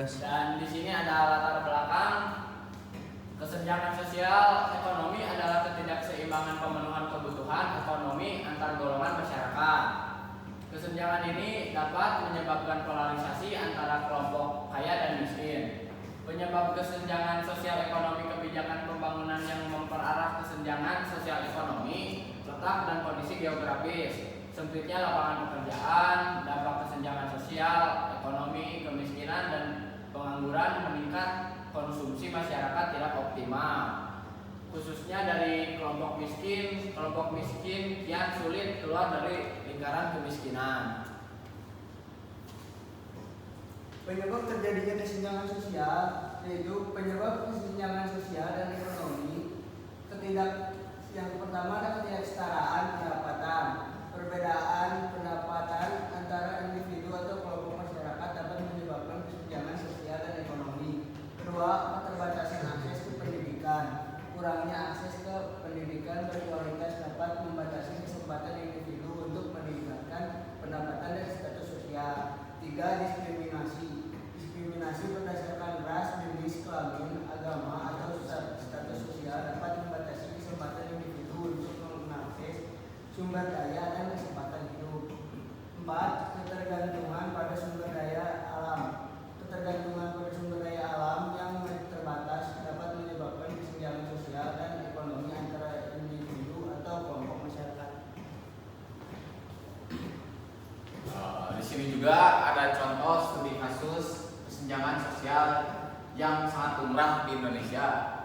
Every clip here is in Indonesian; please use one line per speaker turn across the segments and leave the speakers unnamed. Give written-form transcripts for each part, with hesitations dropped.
Dan di sini ada latar belakang kesenjangan sosial ekonomi adalah ketidakseimbangan pemenuhan kebutuhan ekonomi antar golongan masyarakat. Kesenjangan ini dapat menyebabkan polarisasi antara kelompok kaya dan miskin. Penyebab kesenjangan sosial ekonomi kebijakan pembangunan yang memperarah kesenjangan sosial ekonomi, letak dan kondisi geografis, sempitnya lapangan pekerjaan, dampak kesenjangan sosial ekonomi, kemiskinan dan pengangguran meningkat, konsumsi masyarakat tidak optimal, khususnya dari kelompok miskin kian sulit keluar dari lingkaran kemiskinan.
Penyebab terjadinya kesenjangan sosial yaitu penyebab kesenjangan sosial dan ekonomi. Yang pertama ada ketidaksetaraan pendapatan. Perbedaan pendapatan antara individu atau kelompok masyarakat dapat menyebabkan kesenjangan sosial dan ekonomi. Kedua, keterbatasan akses ke pendidikan. Kurangnya akses ke pendidikan berkualitas dapat membatasi kesempatan individu untuk meningkatkan pendapatan dan status sosial. Tiga, diskriminasi. Diskriminasi berdasarkan ras, jenis kelamin, agama, atau status sosial dapat membatasi kesempatan individu untuk mengakses sumber daya dan kesempatan hidup. 4. Ketergantungan pada sumber daya alam. Ketergantungan pada sumber daya alam yang terbatas dapat menyebabkan kesenjangan sosial dan ekonomi antara individu atau kelompok masyarakat.
Di sini juga ada contoh studi kasus kesenjangan sosial yang sangat lumrah di Indonesia.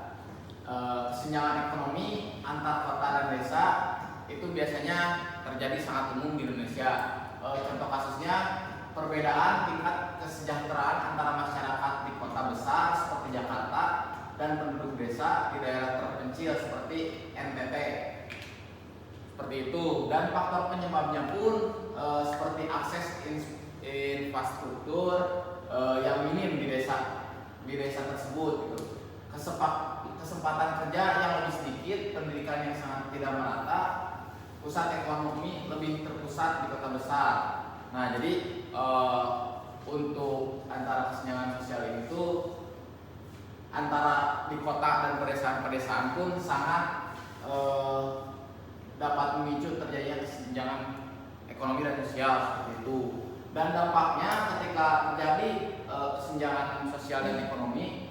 Kesenjangan ekonomi antar kota dan desa itu biasanya terjadi sangat umum di Indonesia. Contoh kasusnya perbedaan tingkat kesejahteraan antara masyarakat di kota besar seperti Jakarta dan penduduk desa di daerah terpencil seperti NTT. Seperti itu, dan faktor penyebabnya pun seperti akses infrastruktur yang minim di desa tersebut gitu. Kesempatan kerja yang lebih sedikit, pendidikan yang sangat tidak merata, pusat ekonomi lebih terpusat di kota besar. Nah, jadi untuk antara kesenjangan sosial itu antara di kota dan pedesaan pun sangat dapat memicu terjadinya kesenjangan ekonomi dan sosial seperti itu. Dan dampaknya ketika terjadi kesenjangan sosial dan ekonomi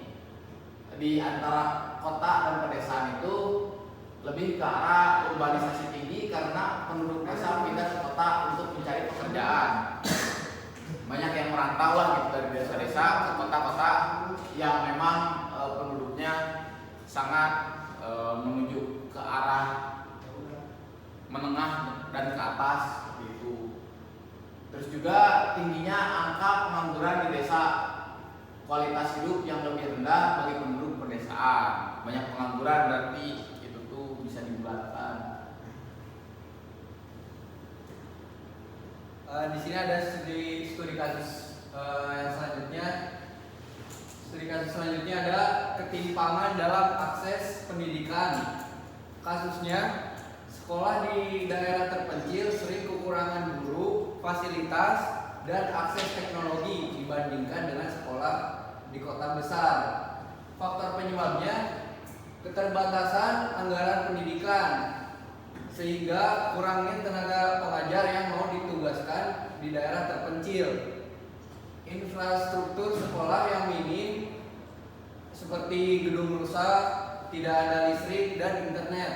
di antara kota dan pedesaan itu lebih ke arah urbanisasi tinggi karena penduduk desa pindah ke kota untuk mencari pekerjaan. Banyak yang merantau lah gitu dari desa-desa ke kota-kota yang memang penduduknya sangat menuju ke arah menengah dan ke atas gitu. Terus juga tingginya angka pengangguran di desa, kualitas hidup yang lebih rendah bagi penduduk pedesaan. Banyak pengangguran berarti itu tuh bisa dibulatkan.
Di sini ada studi kasus yang selanjutnya. Studi kasus selanjutnya ada ketimpangan dalam akses pendidikan. Kasusnya, sekolah di daerah terpencil sering kekurangan guru, fasilitas, dan akses teknologi dibandingkan dengan sekolah di kota besar. Faktor penyebabnya keterbatasan anggaran pendidikan, sehingga kurangnya tenaga pengajar yang mau ditugaskan di daerah terpencil. Infrastruktur sekolah yang minim seperti gedung rusak, tidak ada listrik dan internet.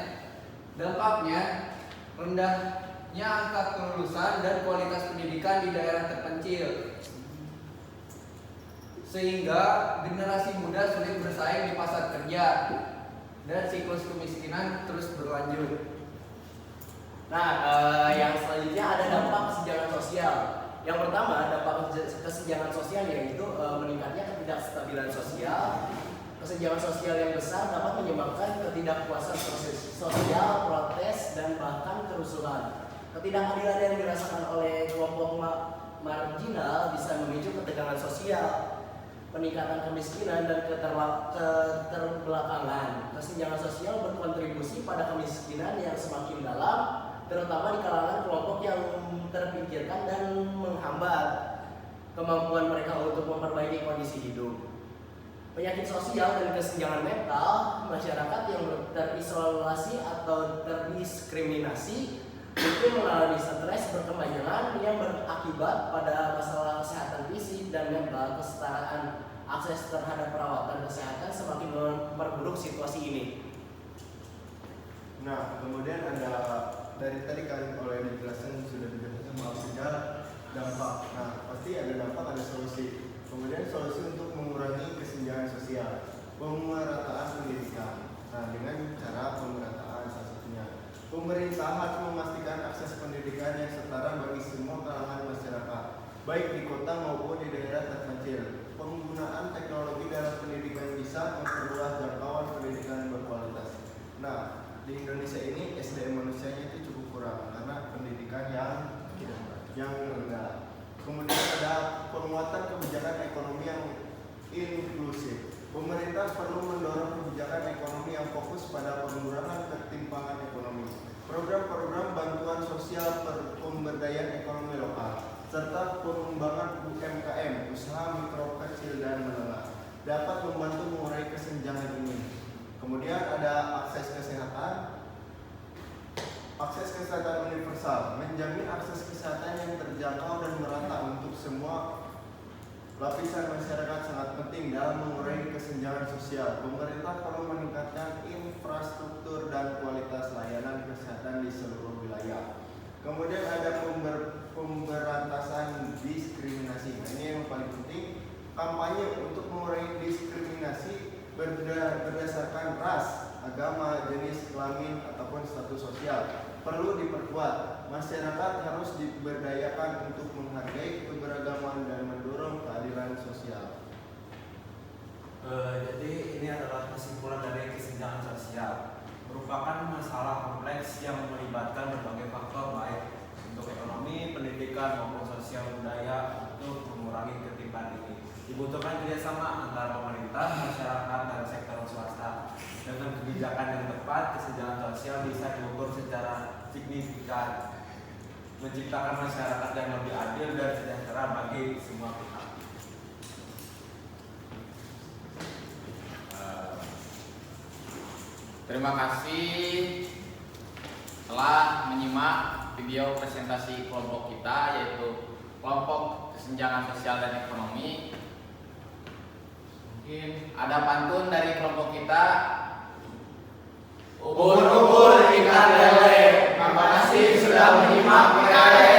Dampaknya rendahnya angka kelulusan dan kualitas pendidikan di daerah terpencil, sehingga generasi muda sulit bersaing di pasar kerja dan siklus kemiskinan terus berlanjut.
Nah, yang selanjutnya ada dampak kesenjangan sosial. Yang pertama, dampak kesenjangan sosial yaitu meningkatnya ketidakstabilan sosial. Kesenjangan sosial yang besar dapat menyebabkan ketidakpuasan sosial, protes, dan bahkan kerusuhan. Ketidakadilan yang dirasakan oleh kelompok marginal bisa memicu ketegangan sosial, peningkatan kemiskinan, dan keterbelakangan. Kesenjangan sosial berkontribusi pada kemiskinan yang semakin dalam, terutama di kalangan kelompok yang terpinggirkan dan menghambat. kemampuan mereka untuk memperbaiki kondisi hidup. Penyakit sosial dan kesenjangan mental masyarakat yang terisolasi atau terdiskriminasi mungkin mengalami stres berkepanjangan yang berakibat pada masalah kesehatan fisik dan mental. Kesetaraan akses terhadap perawatan kesehatan semakin memperburuk situasi ini.
Nah, kemudian ada dari tadi kan oleh dijelaskan sudah dijelaskan soal sejarah dampak. Nah, pasti ada dampak, ada solusi. Kemudian solusi untuk mengurangi kesenjangan sosial, pemerataan pendidikan. Nah, dengan cara pemerataan salah satunya. Pemerintah harus memastikan akses pendidikan yang setara bagi semua kalangan masyarakat, baik di kota maupun di daerah terpencil. Penggunaan teknologi dalam pendidikan bisa memperluas jangkauan pendidikan berkualitas. Nah, di Indonesia ini SDM manusianya itu cukup kurang karena pendidikan yang rendah. Kemudian ada penguatan kebijakan ekonomi yang inklusif. Pemerintah perlu mendorong kebijakan ekonomi yang fokus pada pengurangan ketimpangan ekonomi. Program-program bantuan sosial pemberdayaan ekonomi lokal serta pengembangan UMKM, usaha mikro, kecil dan menengah dapat membantu mengurangi kesenjangan ini. Kemudian ada akses kesehatan. Akses kesehatan universal menjamin akses kesehatan yang terjangkau dan merata untuk semua lapisan masyarakat sangat penting dalam mengurangi kesenjangan sosial. Pemerintah perlu meningkatkan infrastruktur dan kualitas layanan kesehatan di seluruh wilayah. Kemudian ada pemberantasan diskriminasi. Nah, ini yang paling penting, kampanye untuk mengurangi diskriminasi berdasarkan ras, agama, jenis kelamin ataupun status sosial perlu diperkuat. Masyarakat harus diberdayakan untuk menghargai keberagaman dan mendorong keadilan sosial.
Jadi ini adalah kesimpulan dari kesenjangan sosial, merupakan masalah kompleks yang melibatkan berbagai faktor baik untuk ekonomi, pendidikan maupun sosial budaya untuk mengurangi ketimpangan ini. Dibutuhkan kerjasama antara pemerintah, masyarakat, dan sektor swasta. Dengan kebijakan yang tepat, kesenjangan sosial bisa diukur secara signifikan, menciptakan masyarakat yang lebih adil dan sejahtera bagi semua pihak.
Terima kasih telah menyimak video presentasi kelompok kita, yaitu kelompok kesenjangan sosial dan ekonomi. Mungkin ada pantun dari kelompok kita. Ubur-ubur ikan lele, terima kasih sudah menyimak PKL.